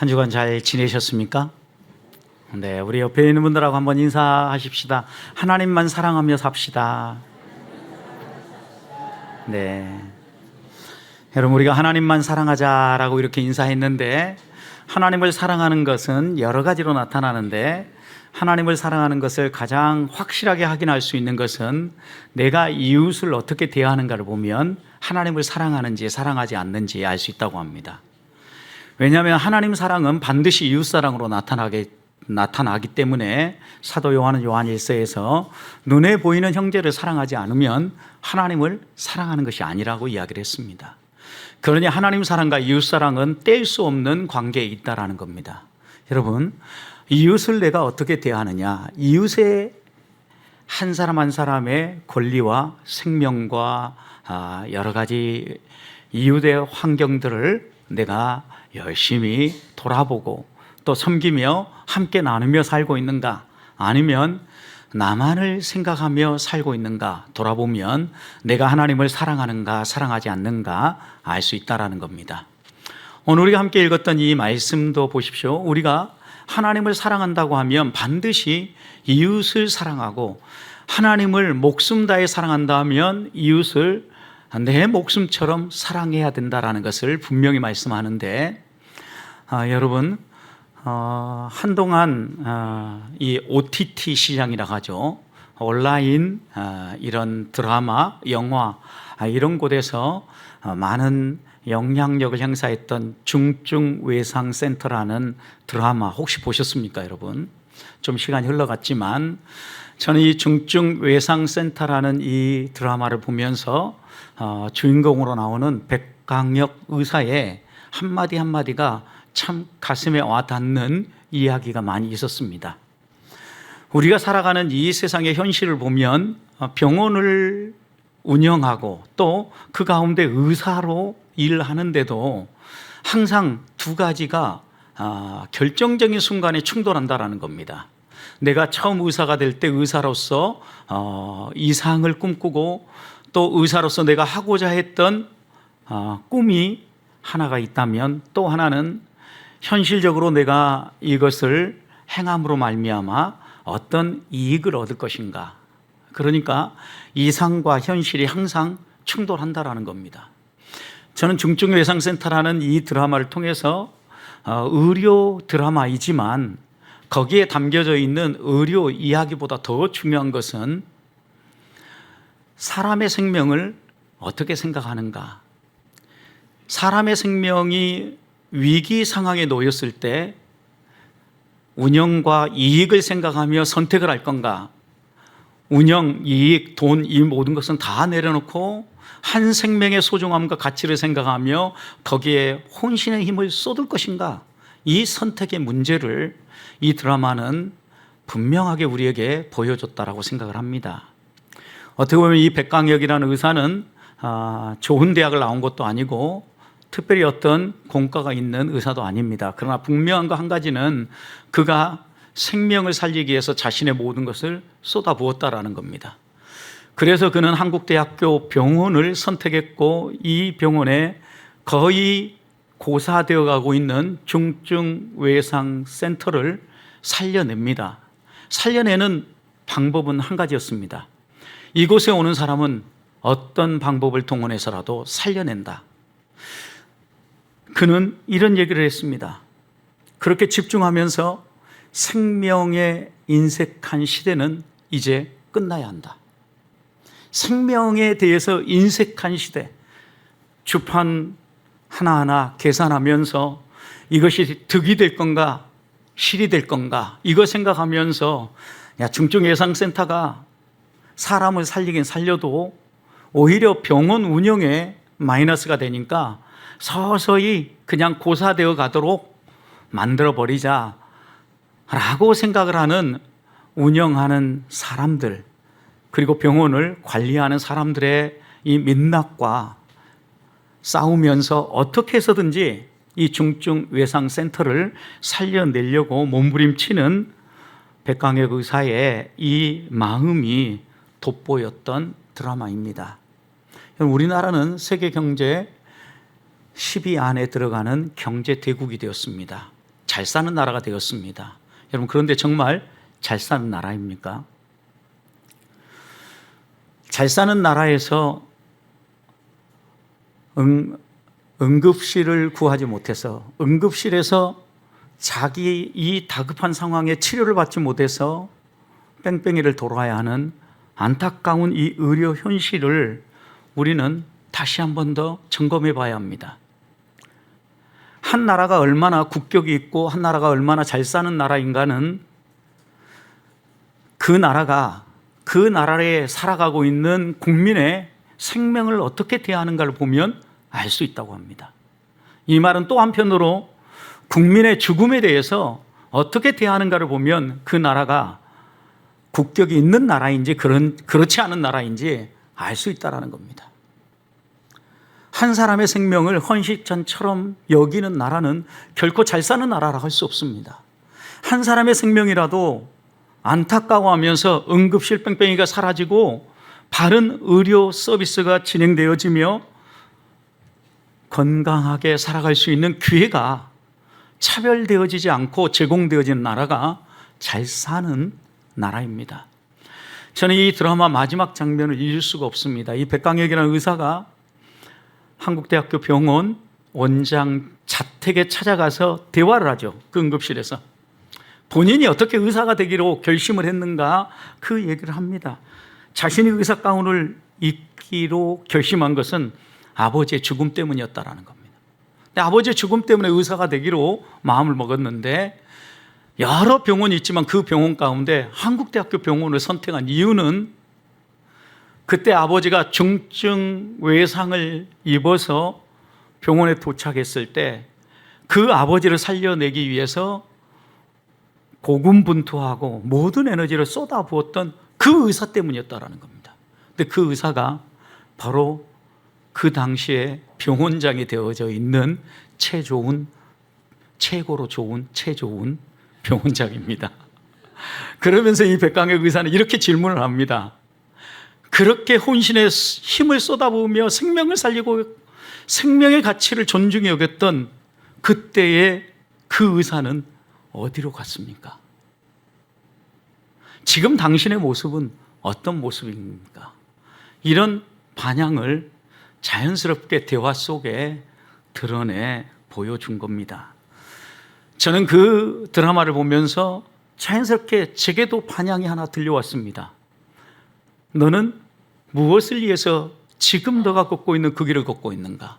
한 주간 잘 지내셨습니까? 네, 우리 옆에 있는 분들하고 한번 인사하십시다. 하나님만 사랑하며 삽시다. 네, 여러분, 우리가 하나님만 사랑하자라고 이렇게 인사했는데, 하나님을 사랑하는 것은 여러 가지로 나타나는데, 하나님을 사랑하는 것을 가장 확실하게 확인할 수 있는 것은 내가 이웃을 어떻게 대하는가를 보면 하나님을 사랑하는지 사랑하지 않는지 알 수 있다고 합니다. 왜냐하면 하나님 사랑은 반드시 이웃 사랑으로 나타나기 때문에 사도 요한은 요한일서에서 눈에 보이는 형제를 사랑하지 않으면 하나님을 사랑하는 것이 아니라고 이야기를 했습니다. 그러니 하나님 사랑과 이웃 사랑은 뗄 수 없는 관계에 있다라는 겁니다. 여러분, 이웃을 내가 어떻게 대하느냐, 이웃의 한 사람 한 사람의 권리와 생명과 여러 가지 이웃의 환경들을 내가 열심히 돌아보고 또 섬기며 함께 나누며 살고 있는가, 아니면 나만을 생각하며 살고 있는가 돌아보면 내가 하나님을 사랑하는가 사랑하지 않는가 알 수 있다라는 겁니다. 오늘 우리가 함께 읽었던 이 말씀도 보십시오. 우리가 하나님을 사랑한다고 하면 반드시 이웃을 사랑하고, 하나님을 목숨 다해 사랑한다면 이웃을 내 목숨처럼 사랑해야 된다라는 것을 분명히 말씀하는데, 여러분, 한동안 이 OTT 시장이라고 하죠. 온라인 이런 드라마, 영화 이런 곳에서 많은 영향력을 행사했던 중증외상센터라는 드라마 혹시 보셨습니까, 여러분? 좀 시간이 흘러갔지만 저는 이 중증외상센터라는 이 드라마를 보면서 주인공으로 나오는 백강혁 의사의 한마디 한마디가 참 가슴에 와닿는 이야기가 많이 있었습니다. 우리가 살아가는 이 세상의 현실을 보면 병원을 운영하고 또 그 가운데 의사로 일하는데도 항상 두 가지가 결정적인 순간에 충돌한다라는 겁니다. 내가 처음 의사가 될 때 의사로서 이상을 꿈꾸고 또 의사로서 내가 하고자 했던 꿈이 하나가 있다면, 또 하나는 현실적으로 내가 이것을 행함으로 말미암아 어떤 이익을 얻을 것인가. 그러니까 이상과 현실이 항상 충돌한다라는 겁니다. 저는 중증외상센터라는 이 드라마를 통해서 의료 드라마이지만 거기에 담겨져 있는 의료 이야기보다 더 중요한 것은 사람의 생명을 어떻게 생각하는가. 사람의 생명이 위기 상황에 놓였을 때 운영과 이익을 생각하며 선택을 할 건가, 운영, 이익, 돈, 이 모든 것은 다 내려놓고 한 생명의 소중함과 가치를 생각하며 거기에 혼신의 힘을 쏟을 것인가. 이 선택의 문제를 이 드라마는 분명하게 우리에게 보여줬다라고 생각을 합니다. 어떻게 보면 이 백강혁이라는 의사는 좋은 대학을 나온 것도 아니고 특별히 어떤 공과가 있는 의사도 아닙니다. 그러나 분명한 거 한 가지는 그가 생명을 살리기 위해서 자신의 모든 것을 쏟아부었다라는 겁니다. 그래서 그는 한국대학교 병원을 선택했고, 이 병원에 거의 고사되어 가고 있는 중증외상센터를 살려냅니다. 살려내는 방법은 한 가지였습니다. 이곳에 오는 사람은 어떤 방법을 동원해서라도 살려낸다. 그는 이런 얘기를 했습니다. 그렇게 집중하면서 생명에 인색한 시대는 이제 끝나야 한다. 생명에 대해서 인색한 시대, 주판 하나하나 계산하면서 이것이 득이 될 건가 실이 될 건가 이거 생각하면서, 중증예상센터가 사람을 살리긴 살려도 오히려 병원 운영에 마이너스가 되니까 서서히 그냥 고사되어 가도록 만들어버리자 라고 생각을 하는 운영하는 사람들, 그리고 병원을 관리하는 사람들의 이 민낯과 싸우면서 어떻게 해서든지 이 중증외상센터를 살려내려고 몸부림치는 백강혁 의사의 이 마음이 돋보였던 드라마입니다. 우리나라는 세계 경제 10위 안에 들어가는 경제 대국이 되었습니다. 잘 사는 나라가 되었습니다. 여러분, 그런데 정말 잘 사는 나라입니까? 잘 사는 나라에서 응급실을 구하지 못해서, 응급실에서 자기 이 다급한 상황에 치료를 받지 못해서 뺑뺑이를 돌아야 하는 안타까운 이 의료 현실을 우리는 다시 한 번 더 점검해 봐야 합니다. 한 나라가 얼마나 국격이 있고 한 나라가 얼마나 잘 사는 나라인가는 그 나라가 그 나라에 살아가고 있는 국민의 생명을 어떻게 대하는가를 보면 알 수 있다고 합니다. 이 말은 또 한편으로 국민의 죽음에 대해서 어떻게 대하는가를 보면 그 나라가 국격이 있는 나라인지 그렇지 않은 나라인지 알 수 있다는 겁니다. 한 사람의 생명을 헌신처럼 여기는 나라는 결코 잘 사는 나라라 할 수 없습니다. 한 사람의 생명이라도 안타까워하면서 응급실 뺑뺑이가 사라지고 바른 의료 서비스가 진행되어지며 건강하게 살아갈 수 있는 기회가 차별되어지지 않고 제공되어지는 나라가 잘 사는 나라입니다. 저는 이 드라마 마지막 장면을 잊을 수가 없습니다. 이 백강혁이라는 의사가 한국대학교 병원 원장 자택에 찾아가서 대화를 하죠. 그 응급실에서. 본인이 어떻게 의사가 되기로 결심을 했는가 그 얘기를 합니다. 자신이 의사 가운을 입기로 결심한 것은 아버지의 죽음 때문이었다라는 겁니다. 근데 아버지의 죽음 때문에 의사가 되기로 마음을 먹었는데 여러 병원이 있지만 그 병원 가운데 한국대학교 병원을 선택한 이유는 그때 아버지가 중증 외상을 입어서 병원에 도착했을 때 그 아버지를 살려내기 위해서 고군분투하고 모든 에너지를 쏟아부었던 그 의사 때문이었다라는 겁니다. 근데 그 의사가 바로 그 당시에 병원장이 되어져 있는 최고로 좋은 병원장입니다. 그러면서 이 백강혁 의사는 이렇게 질문을 합니다. 그렇게 혼신의 힘을 쏟아부으며 생명을 살리고 생명의 가치를 존중해 여겼던 그때의 그 의사는 어디로 갔습니까? 지금 당신의 모습은 어떤 모습입니까? 이런 반향을 자연스럽게 대화 속에 드러내 보여준 겁니다. 저는 그 드라마를 보면서 자연스럽게 제게도 반향이 하나 들려왔습니다. 너는 무엇을 위해서 지금 너가 걷고 있는 그 길을 걷고 있는가?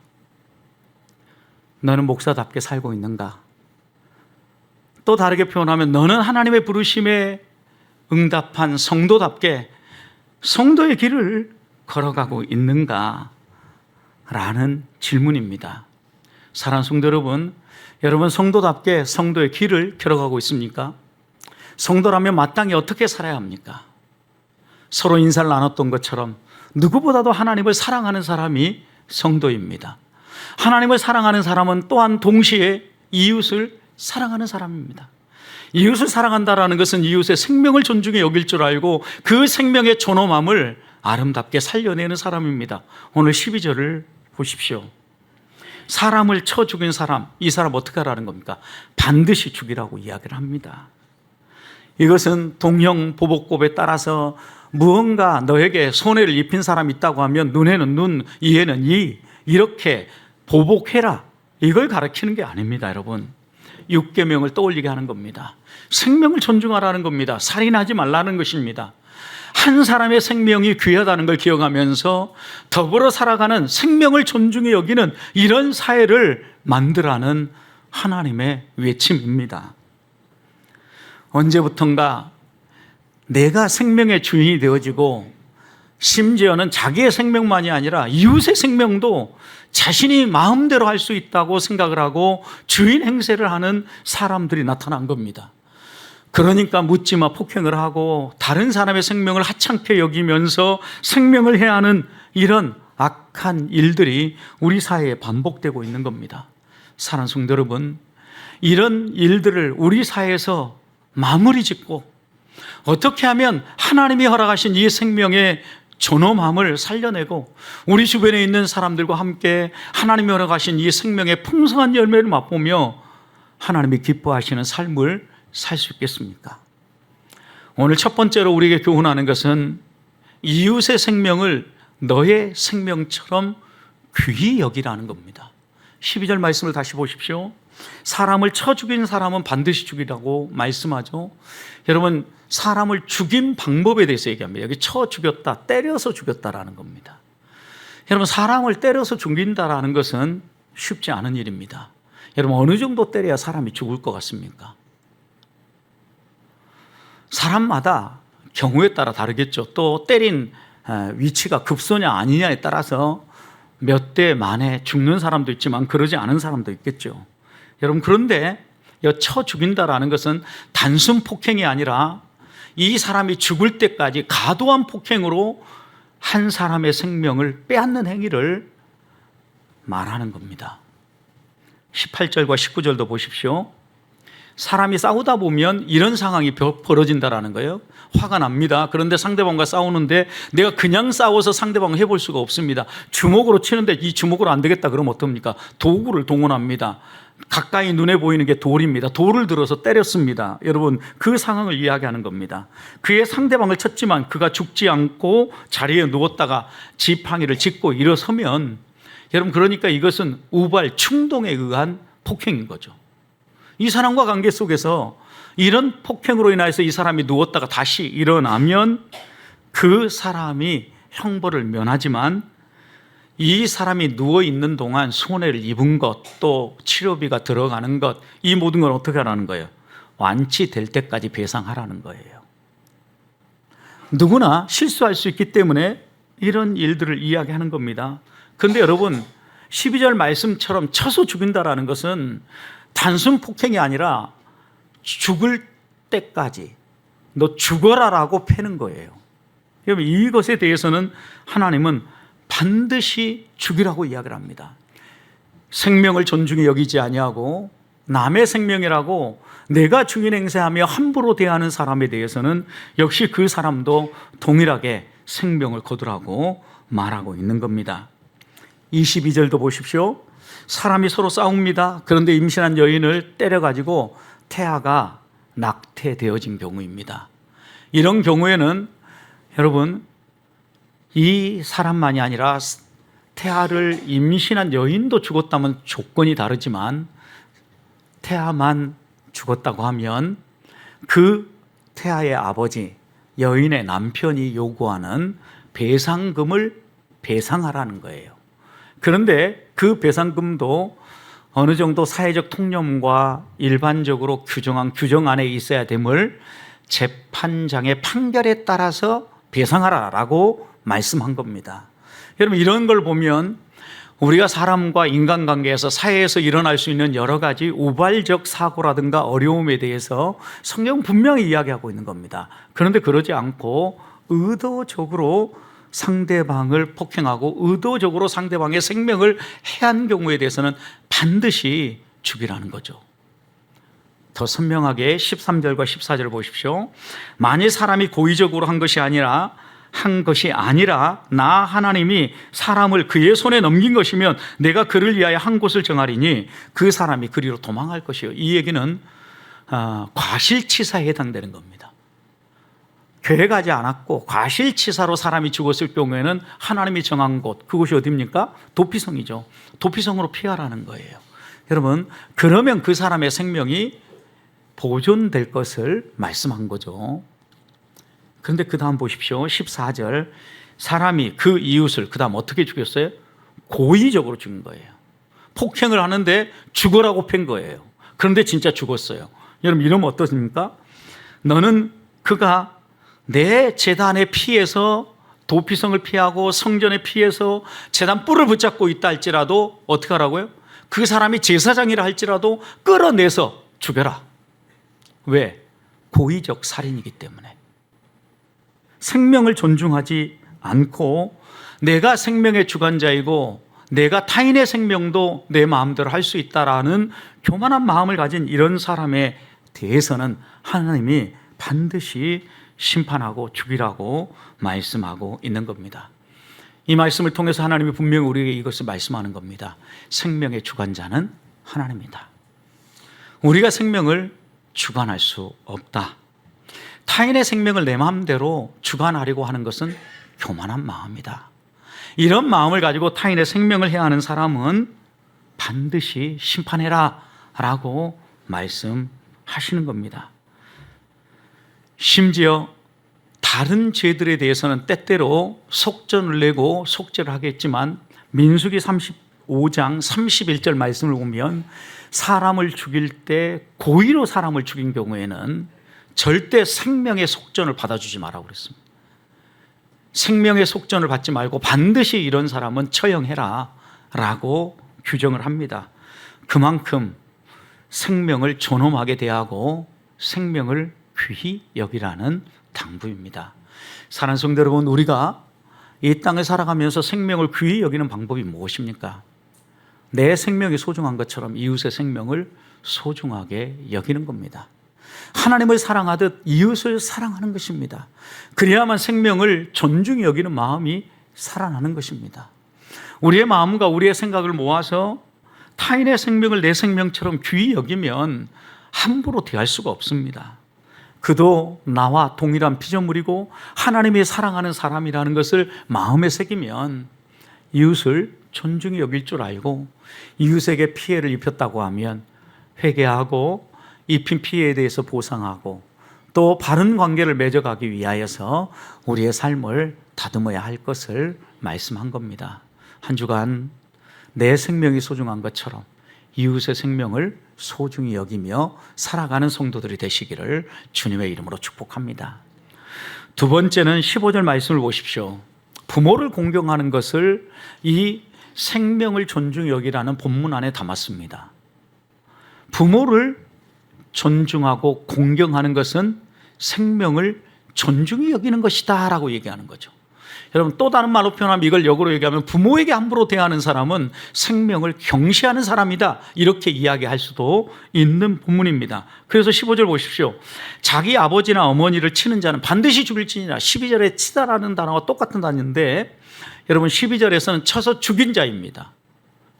너는 목사답게 살고 있는가? 또 다르게 표현하면 너는 하나님의 부르심에 응답한 성도답게 성도의 길을 걸어가고 있는가? 라는 질문입니다. 사랑하는 성도 여러분, 여러분 성도답게 성도의 길을 걸어가고 있습니까? 성도라면 마땅히 어떻게 살아야 합니까? 서로 인사를 나눴던 것처럼 누구보다도 하나님을 사랑하는 사람이 성도입니다. 하나님을 사랑하는 사람은 또한 동시에 이웃을 사랑하는 사람입니다. 이웃을 사랑한다라는 것은 이웃의 생명을 존중해 여길 줄 알고 그 생명의 존엄함을 아름답게 살려내는 사람입니다. 오늘 12절을 보십시오. 사람을 쳐 죽인 사람, 이 사람 어떻게 하라는 겁니까? 반드시 죽이라고 이야기를 합니다. 이것은 동형 보복법에 따라서 무언가 너에게 손해를 입힌 사람이 있다고 하면 눈에는 눈, 이에는 이, 이렇게 보복해라, 이걸 가르치는 게 아닙니다. 여러분, 6계명을 떠올리게 하는 겁니다. 생명을 존중하라는 겁니다. 살인하지 말라는 것입니다. 한 사람의 생명이 귀하다는 걸 기억하면서 더불어 살아가는 생명을 존중해 여기는 이런 사회를 만들라는 하나님의 외침입니다. 언제부턴가 내가 생명의 주인이 되어지고 심지어는 자기의 생명만이 아니라 이웃의 생명도 자신이 마음대로 할 수 있다고 생각을 하고 주인 행세를 하는 사람들이 나타난 겁니다. 그러니까 묻지마 폭행을 하고 다른 사람의 생명을 하찮게 여기면서 생명을 해하는 이런 악한 일들이 우리 사회에 반복되고 있는 겁니다. 사랑하는 성도 여러분, 이런 일들을 우리 사회에서 마무리 짓고 어떻게 하면 하나님이 허락하신 이 생명의 존엄함을 살려내고 우리 주변에 있는 사람들과 함께 하나님이 허락하신 이 생명의 풍성한 열매를 맛보며 하나님이 기뻐하시는 삶을 살 수 있겠습니까? 오늘 첫 번째로 우리에게 교훈하는 것은 이웃의 생명을 너의 생명처럼 귀히 여기라는 겁니다. 12절 말씀을 다시 보십시오. 사람을 쳐 죽인 사람은 반드시 죽이라고 말씀하죠. 여러분, 사람을 죽인 방법에 대해서 얘기합니다. 여기 쳐 죽였다, 때려서 죽였다라는 겁니다. 여러분, 사람을 때려서 죽인다라는 것은 쉽지 않은 일입니다. 여러분, 어느 정도 때려야 사람이 죽을 것 같습니까? 사람마다 경우에 따라 다르겠죠. 또 때린 위치가 급소냐 아니냐에 따라서 몇 대 만에 죽는 사람도 있지만 그러지 않은 사람도 있겠죠. 여러분, 그런데 쳐 죽인다라는 것은 단순 폭행이 아니라 이 사람이 죽을 때까지 과도한 폭행으로 한 사람의 생명을 빼앗는 행위를 말하는 겁니다. 18절과 19절도 보십시오. 사람이 싸우다 보면 이런 상황이 벌어진다라는 거예요. 화가 납니다. 그런데 상대방과 싸우는데 내가 그냥 싸워서 상대방을 해볼 수가 없습니다. 주먹으로 치는데 이 주먹으로 안 되겠다 그러면 어떡합니까? 도구를 동원합니다. 가까이 눈에 보이는 게 돌입니다. 돌을 들어서 때렸습니다. 여러분, 그 상황을 이야기하는 겁니다. 그의 상대방을 쳤지만 그가 죽지 않고 자리에 누웠다가 지팡이를 짚고 일어서면, 여러분, 그러니까 이것은 우발 충동에 의한 폭행인 거죠. 이 사람과 관계 속에서 이런 폭행으로 인해서 이 사람이 누웠다가 다시 일어나면 그 사람이 형벌을 면하지만 이 사람이 누워있는 동안 손해를 입은 것, 또 치료비가 들어가는 것, 이 모든 걸 어떻게 하라는 거예요? 완치될 때까지 배상하라는 거예요. 누구나 실수할 수 있기 때문에 이런 일들을 이야기하는 겁니다. 그런데 여러분, 12절 말씀처럼 쳐서 죽인다라는 것은 단순 폭행이 아니라 죽을 때까지 너 죽어라라고 패는 거예요. 여러분, 이것에 대해서는 하나님은 반드시 죽이라고 이야기를 합니다. 생명을 존중히 여기지 아니하고 남의 생명이라고 내가 주인 행세하며 함부로 대하는 사람에 대해서는 역시 그 사람도 동일하게 생명을 거두라고 말하고 있는 겁니다. 22절도 보십시오. 사람이 서로 싸웁니다. 그런데 임신한 여인을 때려가지고 태아가 낙태되어진 경우입니다. 이런 경우에는 여러분, 이 사람만이 아니라 태아를 임신한 여인도 죽었다면 조건이 다르지만 태아만 죽었다고 하면 그 태아의 아버지, 여인의 남편이 요구하는 배상금을 배상하라는 거예요. 그런데 그 배상금도 어느 정도 사회적 통념과 일반적으로 규정한 규정 안에 있어야 됨을 재판장의 판결에 따라서 배상하라라고 말씀한 겁니다. 여러분, 이런 걸 보면 우리가 사람과 인간관계에서 사회에서 일어날 수 있는 여러 가지 우발적 사고라든가 어려움에 대해서 성경은 분명히 이야기하고 있는 겁니다. 그런데 그러지 않고 의도적으로 상대방을 폭행하고 의도적으로 상대방의 생명을 해한 경우에 대해서는 반드시 죽이라는 거죠. 더 선명하게 13절과 14절을 보십시오. 만일 사람이 고의적으로 한 것이 아니라 나 하나님이 사람을 그의 손에 넘긴 것이면 내가 그를 위하여 한 곳을 정하리니 그 사람이 그리로 도망할 것이요. 이 얘기는 과실치사에 해당되는 겁니다. 계획하지 않았고 과실치사로 사람이 죽었을 경우에는 하나님이 정한 곳, 그곳이 어디입니까? 도피성이죠. 도피성으로 피하라는 거예요. 여러분, 그러면 그 사람의 생명이 보존될 것을 말씀한 거죠. 그런데 그 다음 보십시오. 14절. 사람이 그 이웃을 그 다음 어떻게 죽였어요? 고의적으로 죽인 거예요. 폭행을 하는데 죽으라고 팬 거예요. 그런데 진짜 죽었어요. 여러분, 이러면 어떻습니까? 너는 그가 내 제단에 피해서 도피성을 피하고 성전에 피해서 제단 뿔을 붙잡고 있다 할지라도 어떻게 하라고요? 그 사람이 제사장이라 할지라도 끌어내서 죽여라. 왜? 고의적 살인이기 때문에. 생명을 존중하지 않고 내가 생명의 주관자이고 내가 타인의 생명도 내 마음대로 할 수 있다라는 교만한 마음을 가진 이런 사람에 대해서는 하나님이 반드시 심판하고 죽이라고 말씀하고 있는 겁니다. 이 말씀을 통해서 하나님이 분명히 우리에게 이것을 말씀하는 겁니다. 생명의 주관자는 하나님이다. 우리가 생명을 주관할 수 없다. 타인의 생명을 내 마음대로 주관하려고 하는 것은 교만한 마음이다. 이런 마음을 가지고 타인의 생명을 해하는 사람은 반드시 심판해라 라고 말씀하시는 겁니다. 심지어 다른 죄들에 대해서는 때때로 속전을 내고 속죄를 하겠지만 민수기 35장 31절 말씀을 보면 사람을 죽일 때 고의로 사람을 죽인 경우에는 절대 생명의 속전을 받아주지 말라고 그랬습니다. 생명의 속전을 받지 말고 반드시 이런 사람은 처형해라 라고 규정을 합니다. 그만큼 생명을 존엄하게 대하고 생명을 귀히 여기라는 당부입니다. 사랑하는 성도 여러분, 우리가 이 땅을 살아가면서 생명을 귀히 여기는 방법이 무엇입니까? 내 생명이 소중한 것처럼 이웃의 생명을 소중하게 여기는 겁니다. 하나님을 사랑하듯 이웃을 사랑하는 것입니다. 그래야만 생명을 존중히 여기는 마음이 살아나는 것입니다. 우리의 마음과 우리의 생각을 모아서 타인의 생명을 내 생명처럼 귀히 여기면 함부로 대할 수가 없습니다. 그도 나와 동일한 피조물이고 하나님이 사랑하는 사람이라는 것을 마음에 새기면 이웃을 존중히 여길 줄 알고 이웃에게 피해를 입혔다고 하면 회개하고 입힌 피해에 대해서 보상하고 또 바른 관계를 맺어가기 위하여서 우리의 삶을 다듬어야 할 것을 말씀한 겁니다. 한 주간 내 생명이 소중한 것처럼 이웃의 생명을 소중히 여기며 살아가는 성도들이 되시기를 주님의 이름으로 축복합니다. 두 번째는 15절 말씀을 보십시오. 부모를 공경하는 것을 이 생명을 존중히 여기라는 본문 안에 담았습니다. 부모를 존중하고 공경하는 것은 생명을 존중히 여기는 것이다 라고 얘기하는 거죠. 여러분, 또 다른 말로 표현하면 이걸 역으로 얘기하면 부모에게 함부로 대하는 사람은 생명을 경시하는 사람이다 이렇게 이야기할 수도 있는 본문입니다. 그래서 15절 보십시오. 자기 아버지나 어머니를 치는 자는 반드시 죽일지니라. 12절에 치다라는 단어가 똑같은 단어인데 여러분 12절에서는 쳐서 죽인 자입니다.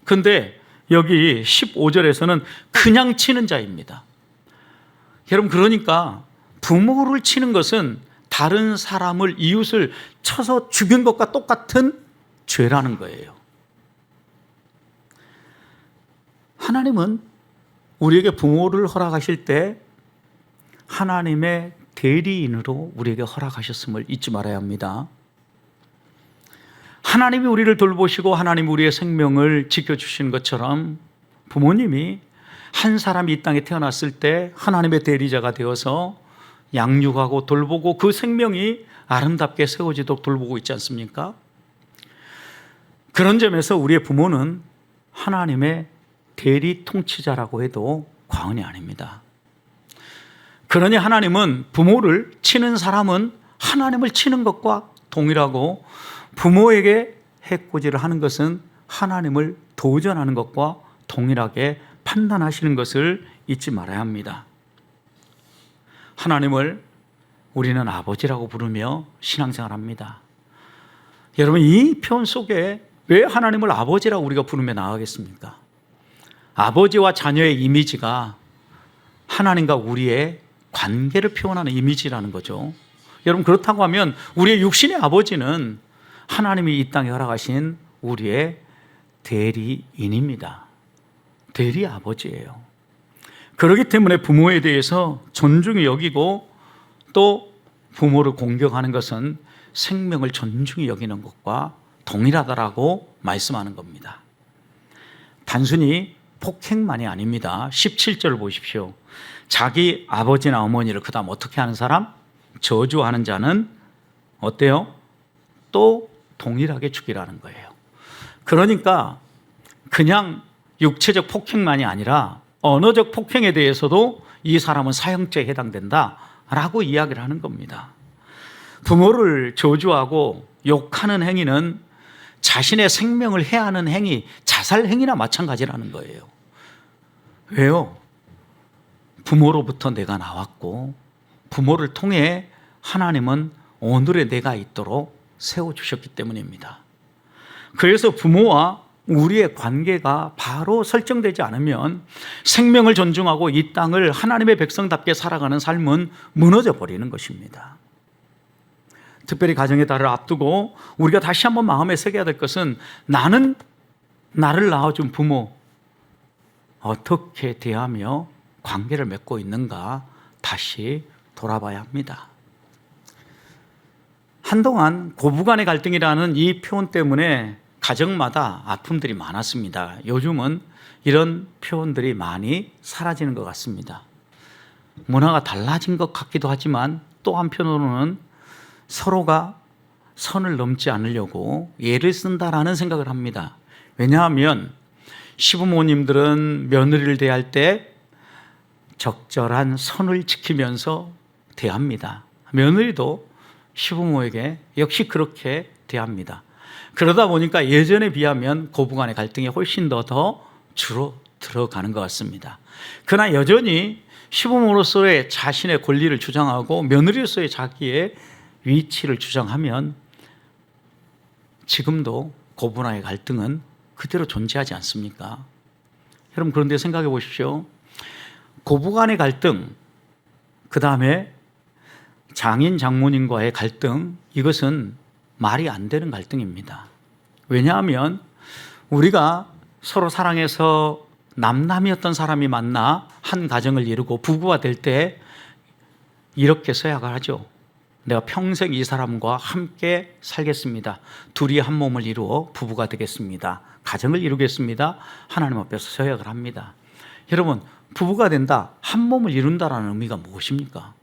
근데 여기 15절에서는 그냥 치는 자입니다. 여러분, 그러니까 부모를 치는 것은 다른 사람을, 이웃을 쳐서 죽인 것과 똑같은 죄라는 거예요. 하나님은 우리에게 부모를 허락하실 때 하나님의 대리인으로 우리에게 허락하셨음을 잊지 말아야 합니다. 하나님이 우리를 돌보시고 하나님이 우리의 생명을 지켜주시는 것처럼 부모님이 한 사람이 이 땅에 태어났을 때 하나님의 대리자가 되어서 양육하고 돌보고 그 생명이 아름답게 세워지도록 돌보고 있지 않습니까? 그런 점에서 우리의 부모는 하나님의 대리 통치자라고 해도 과언이 아닙니다. 그러니 하나님은 부모를 치는 사람은 하나님을 치는 것과 동일하고 부모에게 해코지를 하는 것은 하나님을 도전하는 것과 동일하게 판단하시는 것을 잊지 말아야 합니다. 하나님을 우리는 아버지라고 부르며 신앙생활합니다. 여러분, 이 표현 속에 왜 하나님을 아버지라고 우리가 부르며 나아가겠습니까? 아버지와 자녀의 이미지가 하나님과 우리의 관계를 표현하는 이미지라는 거죠. 여러분, 그렇다고 하면 우리의 육신의 아버지는 하나님이 이 땅에 허락하신 우리의 대리인입니다. 대리 아버지예요. 그렇기 때문에 부모에 대해서 존중히 여기고 또 부모를 공경하는 것은 생명을 존중히 여기는 것과 동일하다라고 말씀하는 겁니다. 단순히 폭행만이 아닙니다. 17절 보십시오. 자기 아버지나 어머니를 그 다음 어떻게 하는 사람? 저주하는 자는 어때요? 또 동일하게 죽이라는 거예요. 그러니까 그냥 육체적 폭행만이 아니라 언어적 폭행에 대해서도 이 사람은 사형죄에 해당된다라고 이야기를 하는 겁니다. 부모를 저주하고 욕하는 행위는 자신의 생명을 해하는 행위, 자살 행위나 마찬가지라는 거예요. 왜요? 부모로부터 내가 나왔고 부모를 통해 하나님은 오늘의 내가 있도록 세워주셨기 때문입니다. 그래서 부모와 우리의 관계가 바로 설정되지 않으면 생명을 존중하고 이 땅을 하나님의 백성답게 살아가는 삶은 무너져 버리는 것입니다. 특별히 가정의 달을 앞두고 우리가 다시 한번 마음에 새겨야 될 것은 나는 나를 낳아준 부모 어떻게 대하며 관계를 맺고 있는가 다시 돌아봐야 합니다. 한동안 고부간의 갈등이라는 이 표현 때문에 가정마다 아픔들이 많았습니다. 요즘은 이런 표현들이 많이 사라지는 것 같습니다. 문화가 달라진 것 같기도 하지만 또 한편으로는 서로가 선을 넘지 않으려고 예를 쓴다라는 생각을 합니다. 왜냐하면 시부모님들은 며느리를 대할 때 적절한 선을 지키면서 대합니다. 며느리도 시부모에게 역시 그렇게 대합니다. 그러다 보니까 예전에 비하면 고부간의 갈등이 훨씬 더 줄어들어가는 것 같습니다. 그러나 여전히 시부모로서의 자신의 권리를 주장하고 며느리로서의 자기의 위치를 주장하면 지금도 고부간의 갈등은 그대로 존재하지 않습니까? 여러분, 그런데 생각해 보십시오. 고부간의 갈등, 그 다음에 장인 장모님과의 갈등, 이것은 말이 안 되는 갈등입니다. 왜냐하면 우리가 서로 사랑해서 남남이었던 사람이 만나 한 가정을 이루고 부부가 될 때 이렇게 서약을 하죠. 내가 평생 이 사람과 함께 살겠습니다. 둘이 한 몸을 이루어 부부가 되겠습니다. 가정을 이루겠습니다. 하나님 앞에서 서약을 합니다. 여러분, 부부가 된다, 한 몸을 이룬다라는 의미가 무엇입니까?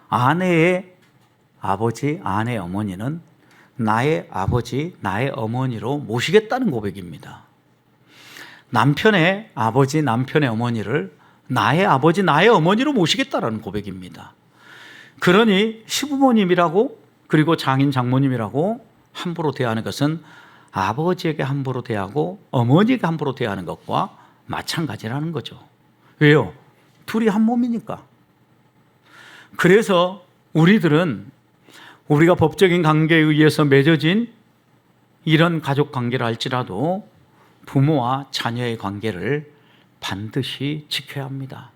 아내의 아버지, 아내의 어머니는 나의 아버지, 나의 어머니로 모시겠다는 고백입니다. 남편의 아버지, 남편의 어머니를 나의 아버지, 나의 어머니로 모시겠다라는 고백입니다. 그러니 시부모님이라고 그리고 장인, 장모님이라고 함부로 대하는 것은 아버지에게 함부로 대하고 어머니에게 함부로 대하는 것과 마찬가지라는 거죠. 왜요? 둘이 한 몸이니까. 그래서 우리들은 우리가 법적인 관계에 의해서 맺어진 이런 가족 관계를 할지라도 부모와 자녀의 관계를 반드시 지켜야 합니다.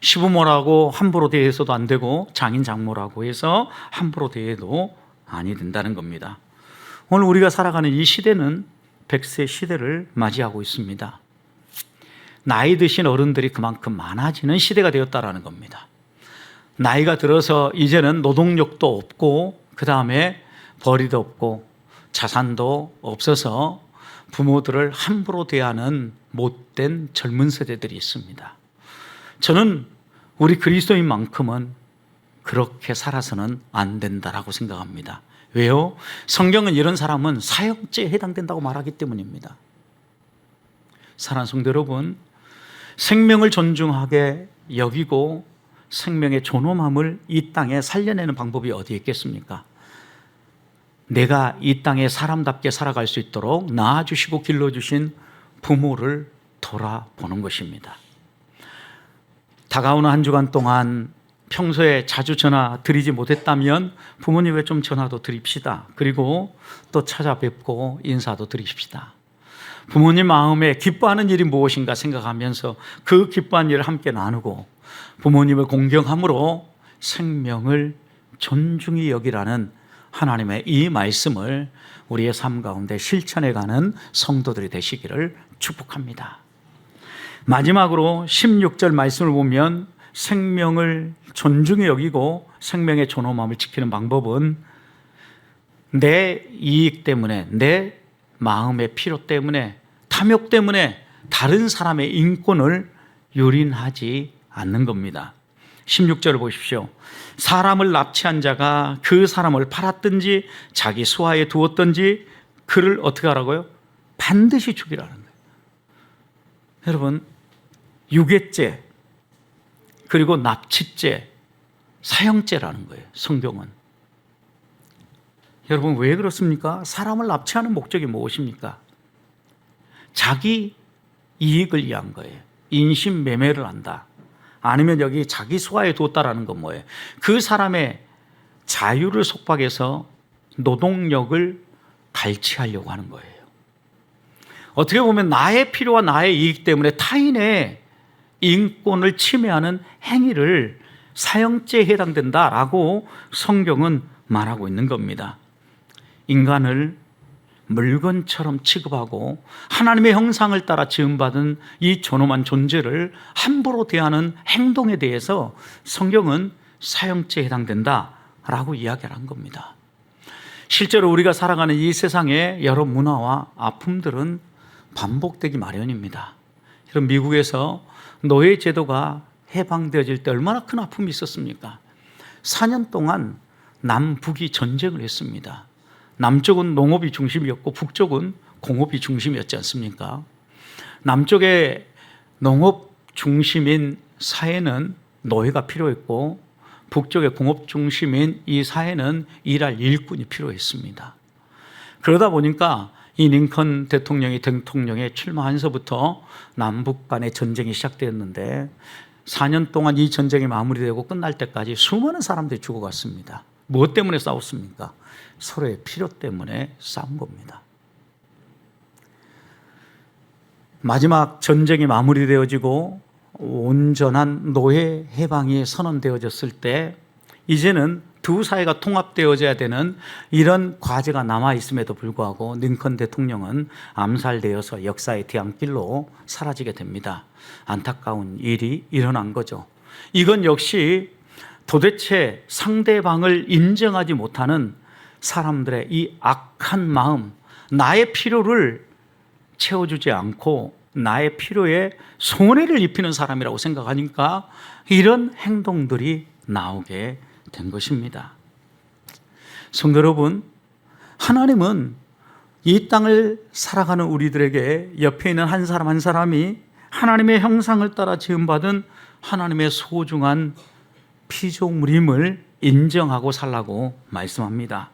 시부모라고 함부로 대해서도 안 되고 장인 장모라고 해서 함부로 대해도 아니 된다는 겁니다. 오늘 우리가 살아가는 이 시대는 100세 시대를 맞이하고 있습니다. 나이 드신 어른들이 그만큼 많아지는 시대가 되었다라는 겁니다. 나이가 들어서 이제는 노동력도 없고 그 다음에 벌이도 없고 자산도 없어서 부모들을 함부로 대하는 못된 젊은 세대들이 있습니다. 저는 우리 그리스도인만큼은 그렇게 살아서는 안 된다라고 생각합니다. 왜요? 성경은 이런 사람은 사형죄에 해당된다고 말하기 때문입니다. 사랑하는 성도 여러분, 생명을 존중하게 여기고 생명의 존엄함을 이 땅에 살려내는 방법이 어디에 있겠습니까? 내가 이 땅에 사람답게 살아갈 수 있도록 낳아주시고 길러주신 부모를 돌아보는 것입니다. 다가오는 한 주간 동안 평소에 자주 전화 드리지 못했다면 부모님께 좀 전화도 드립시다. 그리고 또 찾아뵙고 인사도 드립시다. 부모님 마음에 기뻐하는 일이 무엇인가 생각하면서 그 기뻐한 일을 함께 나누고 부모님을 공경함으로 생명을 존중히 여기라는 하나님의 이 말씀을 우리의 삶 가운데 실천해가는 성도들이 되시기를 축복합니다. 마지막으로 16절 말씀을 보면 생명을 존중히 여기고 생명의 존엄함을 지키는 방법은 내 이익 때문에, 내 마음의 필요 때문에, 탐욕 때문에 다른 사람의 인권을 유린하지 않는 겁니다. 16절을 보십시오. 사람을 납치한 자가 그 사람을 팔았든지 자기 수하에 두었든지 그를 어떻게 하라고요? 반드시 죽이라는 거예요. 여러분, 유괴죄 그리고 납치죄, 사형죄라는 거예요. 성경은. 여러분, 왜 그렇습니까? 사람을 납치하는 목적이 무엇입니까? 자기 이익을 위한 거예요. 인신매매를 한다. 아니면 여기 자기 수하에 두었다라는 건 뭐예요? 그 사람의 자유를 속박해서 노동력을 갈취하려고 하는 거예요. 어떻게 보면 나의 필요와 나의 이익 때문에 타인의 인권을 침해하는 행위를 사형죄에 해당된다라고 성경은 말하고 있는 겁니다. 인간을 물건처럼 취급하고 하나님의 형상을 따라 지음받은 이 존엄한 존재를 함부로 대하는 행동에 대해서 성경은 사형죄에 해당된다라고 이야기를 한 겁니다. 실제로 우리가 살아가는 이 세상의 여러 문화와 아픔들은 반복되기 마련입니다. 여러분, 미국에서 노예 제도가 해방되어질 때 얼마나 큰 아픔이 있었습니까? 4년 동안 남북이 전쟁을 했습니다. 남쪽은 농업이 중심이었고 북쪽은 공업이 중심이었지 않습니까? 남쪽의 농업 중심인 사회는 노예가 필요했고 북쪽의 공업 중심인 이 사회는 일할 일꾼이 필요했습니다. 그러다 보니까 이 링컨 대통령이 출마하면서부터 남북 간의 전쟁이 시작되었는데 4년 동안 이 전쟁이 마무리되고 끝날 때까지 수많은 사람들이 죽어갔습니다. 무엇 때문에 싸웠습니까? 서로의 필요 때문에 싸운 겁니다. 마지막 전쟁이 마무리되어지고 온전한 노예 해방이 선언되어졌을 때 이제는 두 사회가 통합되어져야 되는 이런 과제가 남아있음에도 불구하고 링컨 대통령은 암살되어서 역사의 뒤안길로 사라지게 됩니다. 안타까운 일이 일어난 거죠. 이건 역시 도대체 상대방을 인정하지 못하는 사람들의 이 악한 마음, 나의 필요를 채워주지 않고 나의 필요에 손해를 입히는 사람이라고 생각하니까 이런 행동들이 나오게 된 것입니다. 성도 여러분, 하나님은 이 땅을 살아가는 우리들에게 옆에 있는 한 사람 한 사람이 하나님의 형상을 따라 지음받은 하나님의 소중한 피조물임을 인정하고 살라고 말씀합니다.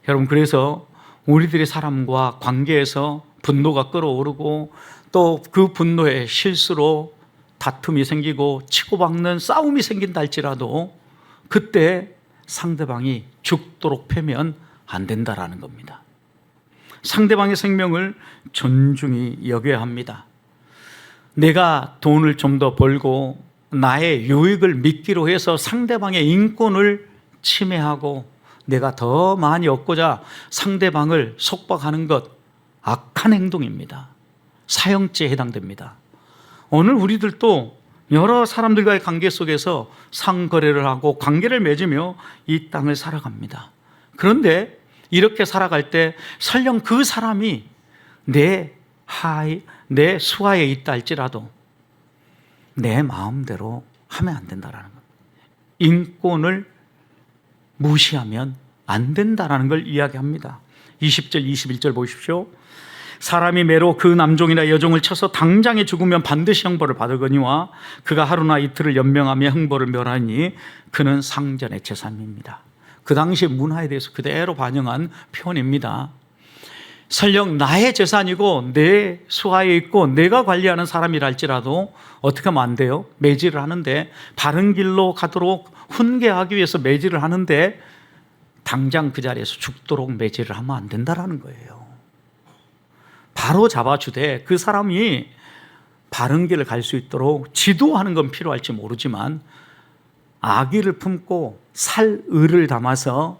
여러분, 그래서 우리들의 사람과 관계에서 분노가 끓어오르고 또 그 분노의 실수로 다툼이 생기고 치고받는 싸움이 생긴다 할지라도 그때 상대방이 죽도록 패면 안 된다라는 겁니다. 상대방의 생명을 존중히 여겨야 합니다. 내가 돈을 좀 더 벌고 나의 유익을 믿기로 해서 상대방의 인권을 침해하고 내가 더 많이 얻고자 상대방을 속박하는 것, 악한 행동입니다. 사형죄에 해당됩니다. 오늘 우리들도 여러 사람들과의 관계 속에서 상거래를 하고 관계를 맺으며 이 땅을 살아갑니다. 그런데 이렇게 살아갈 때 설령 그 사람이 내 수하에 있다 할지라도 내 마음대로 하면 안 된다라는 겁니다. 인권을 무시하면 안 된다라는 걸 이야기합니다. 20절, 21절 보십시오. 사람이 매로 그 남종이나 여종을 쳐서 당장에 죽으면 반드시 형벌을 받으거니와 그가 하루나 이틀을 연명하며 형벌을 멸하니 그는 상전의 제사입니다. 그 당시 문화에 대해서 그대로 반영한 표현입니다. 설령 나의 재산이고 내 수하에 있고 내가 관리하는 사람이라 할지라도 어떻게 하면 안 돼요? 매질을 하는데 바른 길로 가도록 훈계하기 위해서 매질을 하는데 당장 그 자리에서 죽도록 매질을 하면 안 된다라는 거예요. 바로 잡아주되 그 사람이 바른 길을 갈 수 있도록 지도하는 건 필요할지 모르지만 악의를 품고 살의를 담아서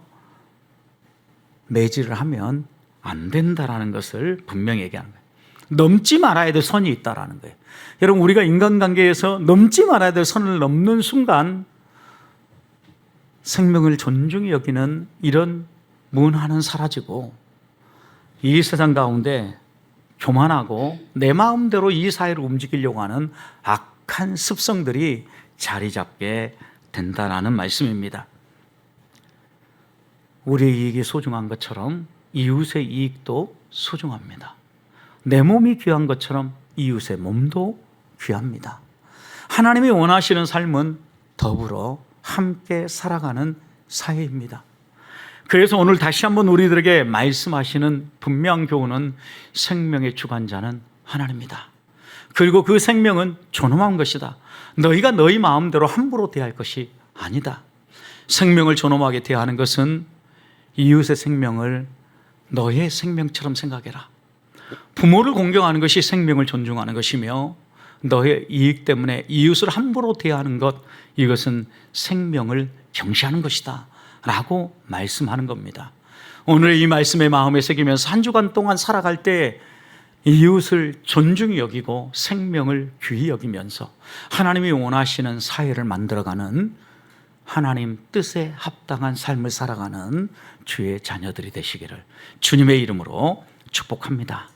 매질을 하면 안 된다라는 것을 분명히 얘기하는 거예요. 넘지 말아야 될 선이 있다라는 거예요. 여러분, 우리가 인간관계에서 넘지 말아야 될 선을 넘는 순간 생명을 존중히 여기는 이런 문화는 사라지고 이 세상 가운데 교만하고 내 마음대로 이 사회를 움직이려고 하는 악한 습성들이 자리 잡게 된다라는 말씀입니다. 우리의 이익이 소중한 것처럼 이웃의 이익도 소중합니다. 내 몸이 귀한 것처럼 이웃의 몸도 귀합니다. 하나님이 원하시는 삶은 더불어 함께 살아가는 사회입니다. 그래서 오늘 다시 한번 우리들에게 말씀하시는 분명한 교훈은 생명의 주관자는 하나님이다. 그리고 그 생명은 존엄한 것이다. 너희가 너희 마음대로 함부로 대할 것이 아니다. 생명을 존엄하게 대하는 것은 이웃의 생명을 너의 생명처럼 생각해라. 부모를 공경하는 것이 생명을 존중하는 것이며 너의 이익 때문에 이웃을 함부로 대하는 것, 이것은 생명을 경시하는 것이다 라고 말씀하는 겁니다. 오늘 이 말씀의 마음에 새기면서 한 주간 동안 살아갈 때 이웃을 존중히 여기고 생명을 귀히 여기면서 하나님이 원하시는 사회를 만들어가는, 하나님 뜻에 합당한 삶을 살아가는 주의 자녀들이 되시기를 주님의 이름으로 축복합니다.